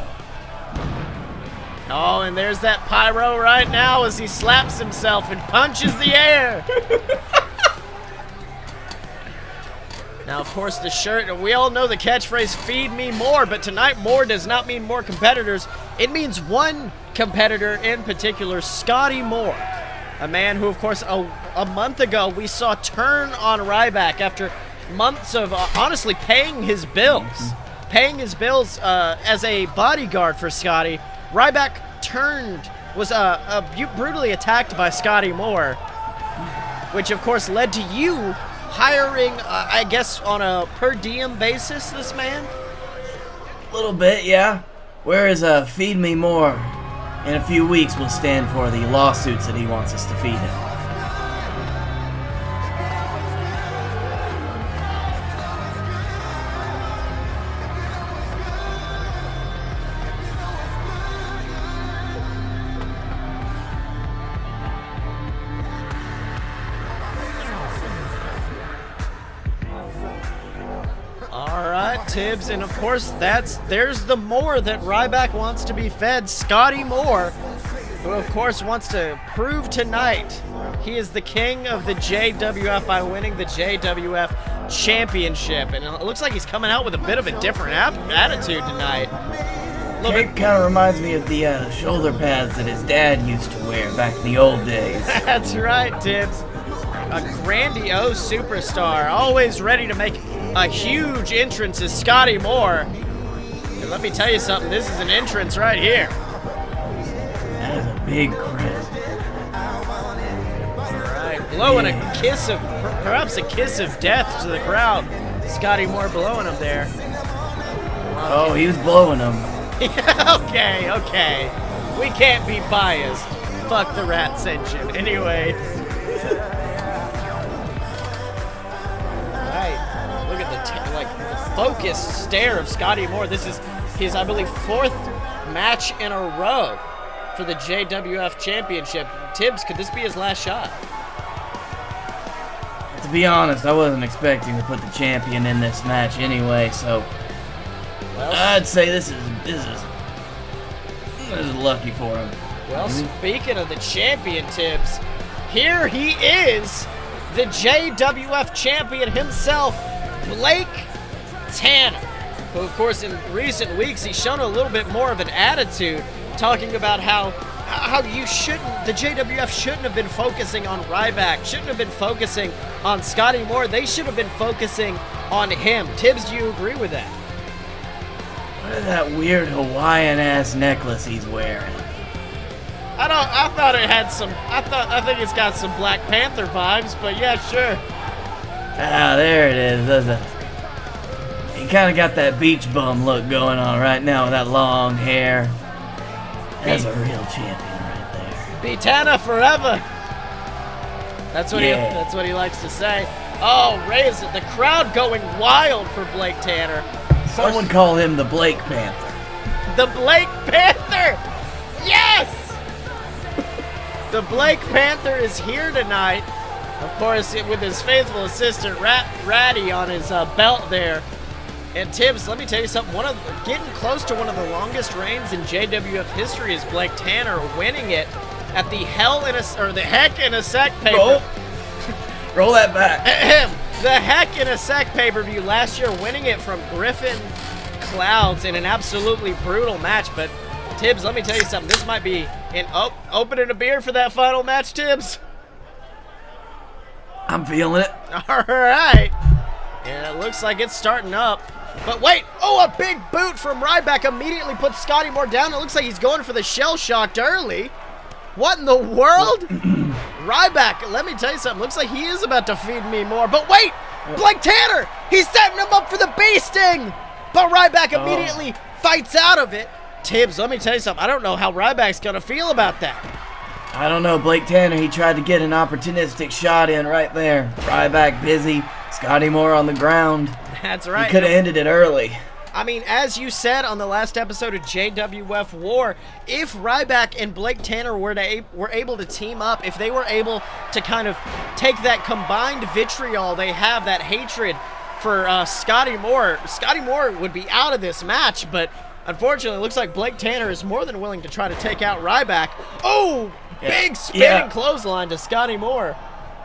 Oh, and there's that pyro right now as he slaps himself and punches the air. Now, of course, the shirt, we all know the catchphrase, feed me more, but tonight more does not mean more competitors. It means one competitor in particular, Scottye Moore. A man who, of course, a month ago we saw turn on Ryback after months of honestly paying his bills. As a bodyguard for Scottye. Ryback was brutally attacked by Scottye Moore, which of course led to you hiring, I guess, on a per diem basis, this man? A little bit, yeah. Whereas Feed Me More, in a few weeks, will stand for the lawsuits that he wants us to feed him. Tibbs, and of course there's the more that Ryback wants to be fed, Scottye Moore, who of course wants to prove tonight he is the king of the JWF by winning the JWF Championship, and it looks like he's coming out with a bit of a different attitude tonight. It kind of reminds me of the shoulder pads that his dad used to wear back in the old days. That's right, Tibbs. A grandiose superstar, always ready to make a huge entrance is Scottye Moore. And let me tell you something, this is an entrance right here. That is a big crowd. Alright, blowing a kiss of, perhaps a kiss of death to the crowd. Scottye Moore blowing him there. Oh, he was blowing him. Okay. We can't be biased. Fuck the Ratscension. Anyway. Look at the focused stare of Scottye Moore. This is his, I believe, 4th match in a row for the JWF Championship. Tibbs, could this be his last shot? To be honest, I wasn't expecting to put the champion in this match anyway, so Well, I'd say this is lucky for him. Well, speaking of the champion, Tibbs, here he is, the JWF champion himself, Blake Tanner, who, of course, in recent weeks, he's shown a little bit more of an attitude, talking about how the JWF shouldn't have been focusing on Ryback, shouldn't have been focusing on Scottye Moore. They should have been focusing on him. Tibbs, do you agree with that? What is that weird Hawaiian-ass necklace he's wearing? I thought it had some, I think it's got some Black Panther vibes, but yeah, sure. Ah, there it is. He kind of got that beach bum look going on right now with that long hair. That's a real champion right there. Bitana forever. That's what he likes to say. Oh, raise it. The crowd going wild for Blake Tanner. Someone call him the Blake Panther. The Blake Panther! Yes! The Blake Panther is here tonight. Of course, with his faithful assistant, Ratty, on his belt there. And Tibbs, let me tell you something. Getting close to one of the longest reigns in JWF history is Blake Tanner winning it at the Heck in a Sec pay-per-view. Roll that back. The Heck in a Sec pay-per-view last year, winning it from Griffin Clouds in an absolutely brutal match. But Tibbs, let me tell you something. This might be opening a beer for that final match, Tibbs. I'm feeling it. All right. And it looks like it's starting up. But wait, a big boot from Ryback immediately puts Scottye Moore down. It looks like he's going for the shell-shocked early. What in the world? Ryback, let me tell you something. Looks like he is about to feed me more. But wait, Blake Tanner, he's setting him up for the bee sting. But Ryback immediately fights out of it. Tibbs, let me tell you something. I don't know how Ryback's going to feel about that. I don't know, Blake Tanner, he tried to get an opportunistic shot in right there. Ryback busy, Scottye Moore on the ground. That's right. He could have ended it early. I mean, as you said on the last episode of JWF War, if Ryback and Blake Tanner were able to team up, if they were able to kind of take that combined vitriol they have, that hatred for Scottye Moore would be out of this match, but unfortunately, it looks like Blake Tanner is more than willing to try to take out Ryback. Oh, big spinning clothesline to Scottye Moore.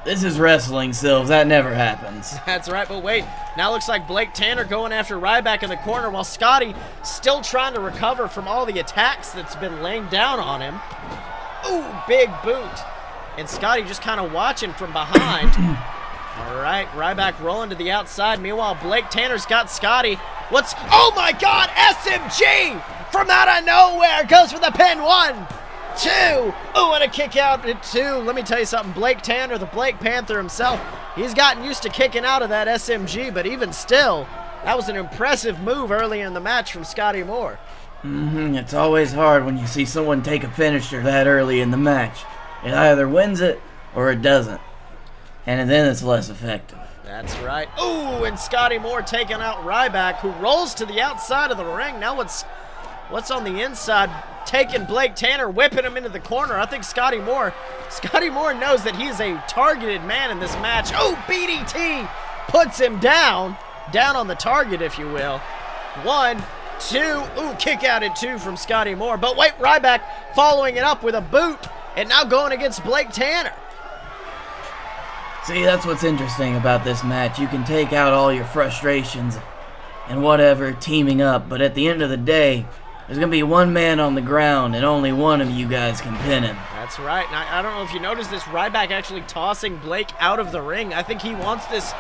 This is wrestling, Silves. That never happens. That's right, but wait. Now looks like Blake Tanner going after Ryback in the corner while Scottye still trying to recover from all the attacks that's been laying down on him. Ooh, big boot. And Scottye just kind of watching from behind. All right, Ryback rolling to the outside. Meanwhile, Blake Tanner's got Scottye. Oh my God, SMG from out of nowhere goes for the pin. 1, 2. Ooh, and a kick out at 2. Let me tell you something. Blake Tanner, the Blake Panther himself, he's gotten used to kicking out of that SMG, but even still, that was an impressive move early in the match from Scottye Moore. It's always hard when you see someone take a finisher that early in the match. It either wins it or it doesn't. And then it's less effective. That's right. Ooh, and Scottye Moore taking out Ryback, who rolls to the outside of the ring. Now what's on the inside? Taking Blake Tanner, whipping him into the corner. I think Scottye Moore knows that he's a targeted man in this match. Oh, BDT puts him down on the target, if you will. 1, 2. Ooh, kick out at 2 from Scottye Moore. But wait, Ryback following it up with a boot, and now going against Blake Tanner. See, that's what's interesting about this match. You can take out all your frustrations and whatever teaming up, but at the end of the day, there's going to be one man on the ground, and only one of you guys can pin him. That's right. And I don't know if you noticed this, Ryback actually tossing Blake out of the ring. I think he wants this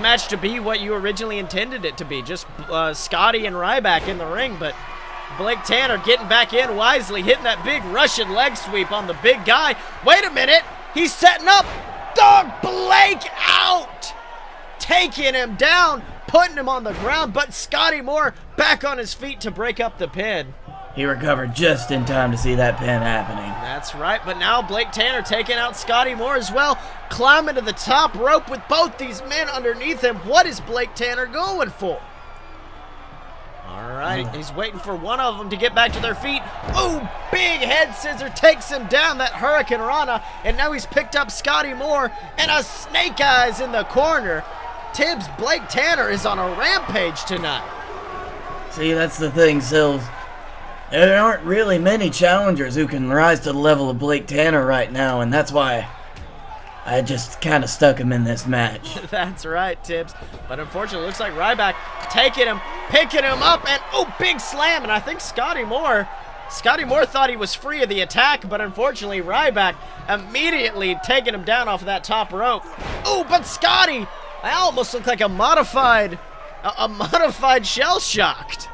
match to be what you originally intended it to be, just Scottye and Ryback in the ring, but Blake Tanner getting back in wisely, hitting that big Russian leg sweep on the big guy. Wait a minute. He's setting up. Dog Blake out. Taking him down, putting him on the ground, but Scottye Moore back on his feet to break up the pin. He recovered just in time to see that pin happening. That's right, but now Blake Tanner taking out Scottye Moore as well, climbing to the top rope with both these men underneath him. What is Blake Tanner going for? All right. right, he's waiting for one of them to get back to their feet. Ooh, big head scissor takes him down, that Hurricane Rana, and now he's picked up Scottye Moore, and a Snake Eyes in the corner. Tibbs, Blake Tanner is on a rampage tonight. See, that's the thing, Sills. There aren't really many challengers who can rise to the level of Blake Tanner right now, and that's why I just kind of stuck him in this match. That's right, Tibbs. But unfortunately, it looks like Ryback taking him, picking him up, and oh, big slam. And I think Scottye Moore thought he was free of the attack, but unfortunately, Ryback immediately taking him down off of that top rope. Oh, but Scottye, I almost look like a modified shell-shocked.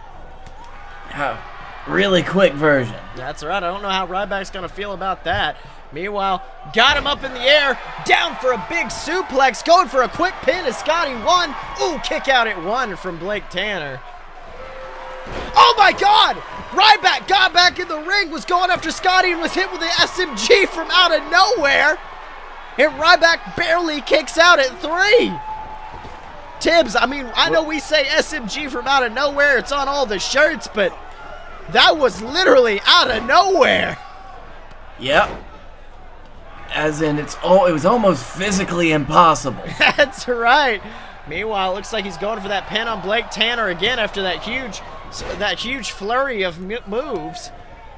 Really quick version. That's right. I don't know how Ryback's going to feel about that. Meanwhile, got him up in the air, down for a big suplex, going for a quick pin as Scottye won. Ooh, kick out at 1 from Blake Tanner. Oh my God! Ryback got back in the ring, was going after Scottye and was hit with the SMG from out of nowhere. And Ryback barely kicks out at 3. Tibbs, I mean, I know we say SMG from out of nowhere, it's on all the shirts, but that was literally out of nowhere. Yep. As in, it was almost physically impossible. That's right. Meanwhile, it looks like he's going for that pin on Blake Tanner again after that huge flurry of moves.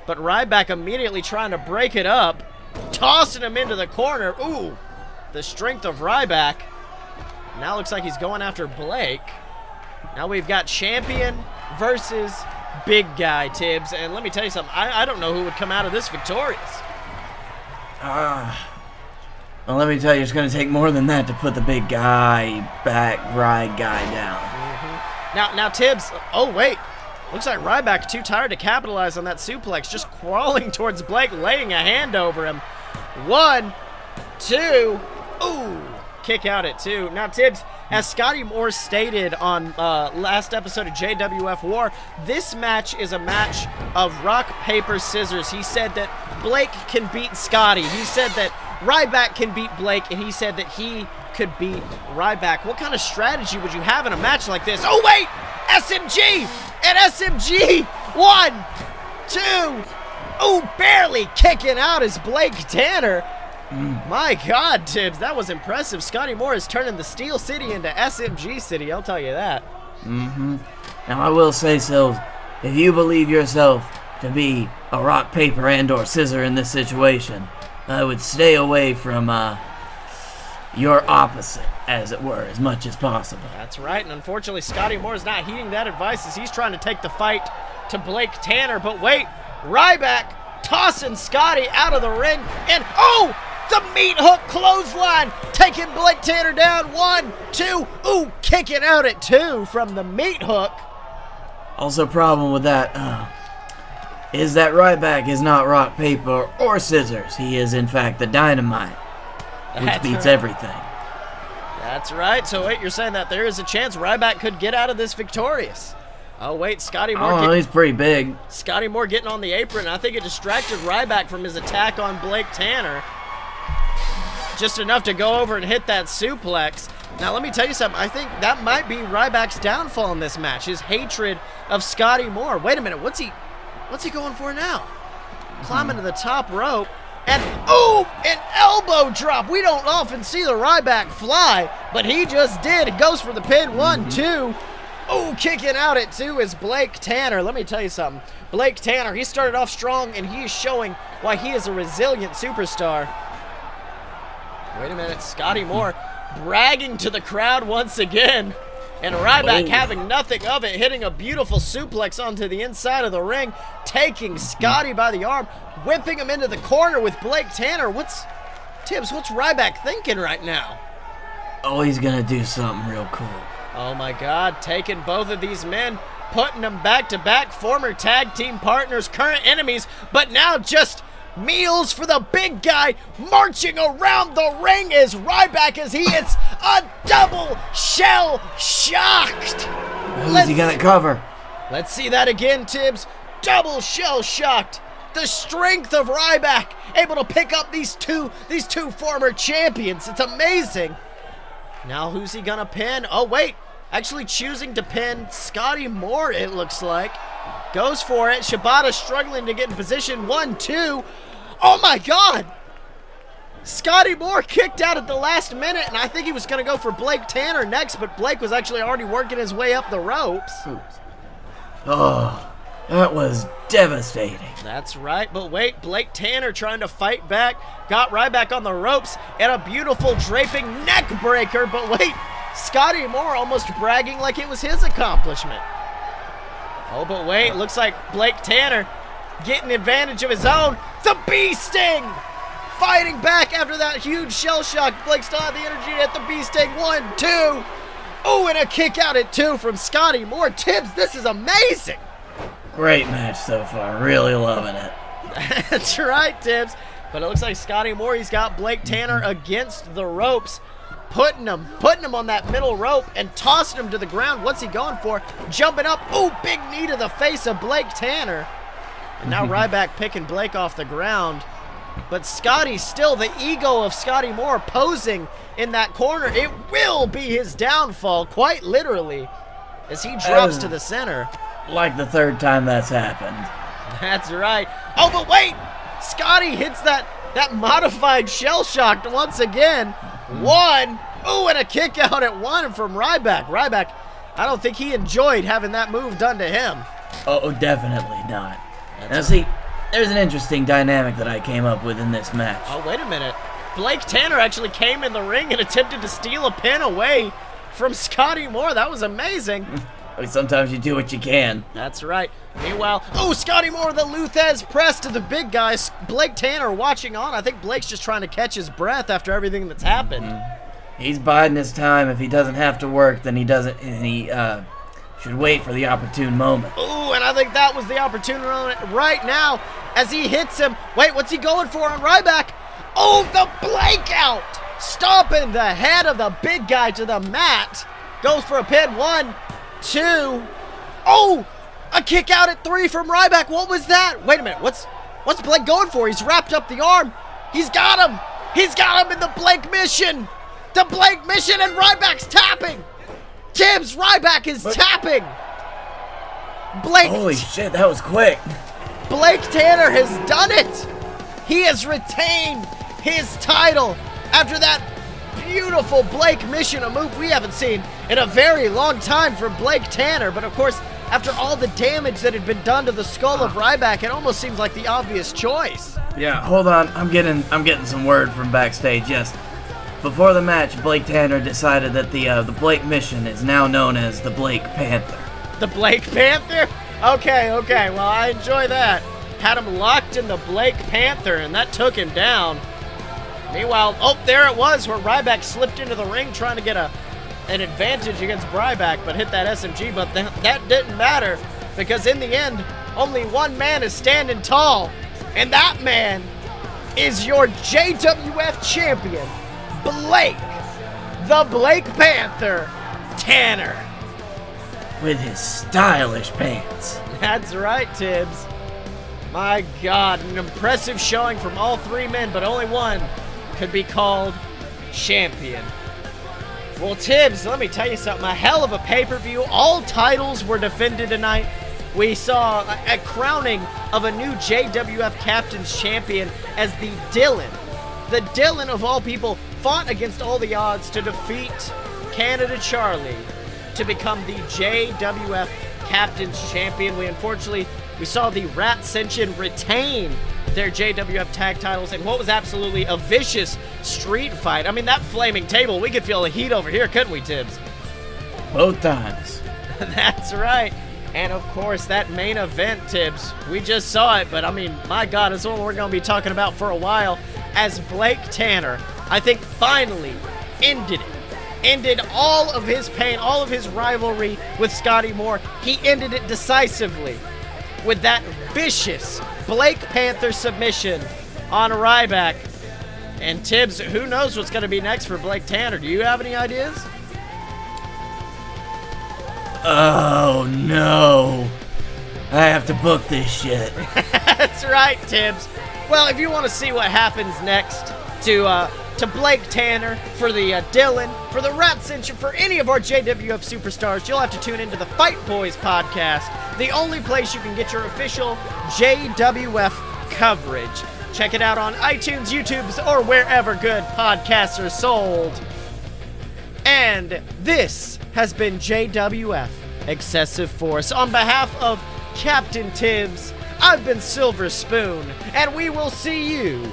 But Ryback immediately trying to break it up, tossing him into the corner. Ooh, the strength of Ryback. Now looks like he's going after Blake. Now we've got champion versus big guy, Tibbs. And let me tell you something, I don't know who would come out of this victorious. Well, let me tell you, it's going to take more than that to put the big guy, ride guy down. Now Tibbs, oh wait, looks like Ryback too tired to capitalize on that suplex, just crawling towards Blake, laying a hand over him. 1, 2, ooh, kick out at 2. Now Tibbs, as Scottye Moore stated on last episode of JWF War, this match is a match of rock, paper, scissors. He said that Blake can beat Scottye. He said that Ryback can beat Blake, and he said that he could beat Ryback. What kind of strategy would you have in a match like this? Oh, wait! SMG! And SMG! 1, 2, ooh, barely kicking out is Blake Tanner. My God, Tibbs, that was impressive. Scottye Moore is turning the Steel City into SMG City, I'll tell you that. Now, I will say, Sills, if you believe yourself to be a rock, paper, and/or scissor in this situation, I would stay away from your opposite, as it were, as much as possible. That's right, and unfortunately, Scottye Moore is not heeding that advice as he's trying to take the fight to Blake Tanner. But wait, Ryback tossing Scottye out of the ring, and oh! The meat hook clothesline, taking Blake Tanner down. 1, 2, ooh, kicking out at 2 from the meat hook. Also, problem with that is that Ryback is not rock, paper, or scissors. He is, in fact, the dynamite, which beats everything. That's right. So wait, you're saying that there is a chance Ryback could get out of this victorious? Oh wait, Scottye Moore. Oh, he's pretty big. Scottye Moore getting on the apron. I think it distracted Ryback from his attack on Blake Tanner. Just enough to go over and hit that suplex. Now, let me tell you something. I think that might be Ryback's downfall in this match, his hatred of Scottye Moore. Wait a minute, what's he going for now? Climbing to the top rope, and ooh, an elbow drop. We don't often see the Ryback fly, but he just did. It goes for the pin. 1, 2. Ooh, kicking out at 2 is Blake Tanner. Let me tell you something. Blake Tanner, he started off strong, and he is showing why he is a resilient superstar. Wait a minute, Scottye Moore bragging to the crowd once again. And Ryback having nothing of it, hitting a beautiful suplex onto the inside of the ring, taking Scottye by the arm, whipping him into the corner with Blake Tanner. What's Ryback thinking right now? Oh, he's gonna do something real cool. Oh my God, taking both of these men, putting them back to back, former tag team partners, current enemies, but now just meals for the big guy, marching around the ring as Ryback as he hits a double shell shocked. Who's he gonna cover? Let's see that again, Tibbs. Double shell shocked. The strength of Ryback, able to pick up these two former champions. It's amazing. Now who's he gonna pin? Oh wait, actually choosing to pin Scottye Moore, it looks like. Goes for it. Shibata struggling to get in position. 1, 2. Oh my God! Scottye Moore kicked out at the last minute, and I think he was going to go for Blake Tanner next, but Blake was actually already working his way up the ropes. Oh, that was devastating. That's right, but wait, Blake Tanner trying to fight back, got Ryback on the ropes, and a beautiful draping neck breaker, but wait, Scottye Moore almost bragging like it was his accomplishment. Oh, but wait, looks like Blake Tanner getting advantage of his own. The bee sting! Fighting back after that huge shell shock. Blake still had the energy to hit the bee sting. 1, 2. Oh, and a kick out at 2 from Scottye Moore. Tibbs, this is amazing. Great match so far. Really loving it. That's right, Tibbs. But it looks like Scottye Moore, he's got Blake Tanner against the ropes. Putting him on that middle rope and tossing him to the ground. What's he going for? Jumping up. Oh, big knee to the face of Blake Tanner. And now Ryback picking Blake off the ground. But Scotty, still the ego of Scottye Moore posing in that corner. It will be his downfall, quite literally, as he drops to the center. Like the third time that's happened. That's right. Oh, but wait! Scotty hits that modified shell shock once again. 1. Ooh, and a kick out at 1 from Ryback. Ryback, I don't think he enjoyed having that move done to him. Oh, definitely not. Now see, there's an interesting dynamic that I came up with in this match. Oh, wait a minute. Blake Tanner actually came in the ring and attempted to steal a pin away from Scottye Moore. That was amazing. Sometimes you do what you can. That's right. Meanwhile, oh, Scottye Moore, the Luthez press to the big guys. Blake Tanner watching on. I think Blake's just trying to catch his breath after everything that's happened. He's biding his time. If he doesn't have to work, then he doesn't. And he should wait for the opportune moment. Ooh, and I think that was the opportune moment right now as he hits him. Wait, what's he going for on Ryback? Oh, the Blake out! Stomping the head of the big guy to the mat. Goes for a pin. 1, 2. Oh, a kick out at 3 from Ryback. What was that? Wait a minute. What's Blake going for? He's wrapped up the arm. He's got him. He's got him in the Blake mission. The Blake mission, and Ryback's tapping. Tibbs, Ryback is tapping. Blake. Holy shit, that was quick. Blake Tanner has done it. He has retained his title after that beautiful Blake mission, a move we haven't seen in a very long time from Blake Tanner. But of course, after all the damage that had been done to the skull of Ryback, it almost seems like the obvious choice. Yeah, hold on. I'm getting some word from backstage. Yes. Before the match, Blake Tanner decided that the Blake mission is now known as the Blake Panther. The Blake Panther? Okay, well, I enjoy that. Had him locked in the Blake Panther, and that took him down. Meanwhile, oh, there it was, where Ryback slipped into the ring trying to get an advantage against Ryback, but hit that SMG, but that didn't matter, because in the end, only one man is standing tall, and that man is your JWF champion, Blake, the Blake Panther, Tanner. With his stylish pants. That's right, Tibbs. My God, an impressive showing from all 3 men, but only one could be called champion. Well, Tibbs, let me tell you something. A hell of a pay-per-view. All titles were defended tonight. We saw a crowning of a new JWF Captain's Champion as the Dylan. The Dylan, of all people, fought against all the odds to defeat Canada Charlie to become the JWF Captain's Champion. We saw the Ratscension retain their JWF tag titles in what was absolutely a vicious street fight. I mean, that flaming table, we could feel the heat over here, couldn't we, Tibbs? Both times. That's right. And of course, that main event, Tibbs, we just saw it, but I mean, my God, it's one we're going to be talking about for a while, as Blake Tanner, I think, finally ended all of his pain, all of his rivalry with Scottye Moore. He ended it decisively with that vicious Blake Panther submission on Ryback. And Tibbs, who knows what's going to be next for Blake Tanner? Do you have any ideas? Oh no, I have to book this shit. That's right, Tibbs. Well, if you want to see what happens next to to Blake Tanner, for the Dylan, for the Ratscension, for any of our JWF superstars, you'll have to tune into the Fight Boys podcast, the only place you can get your official JWF coverage. Check it out on iTunes, YouTube, or wherever good podcasts are sold. And this has been JWF Excessive Force. On behalf of Captain Tibbs, I've been Silver Spoon, and we will see you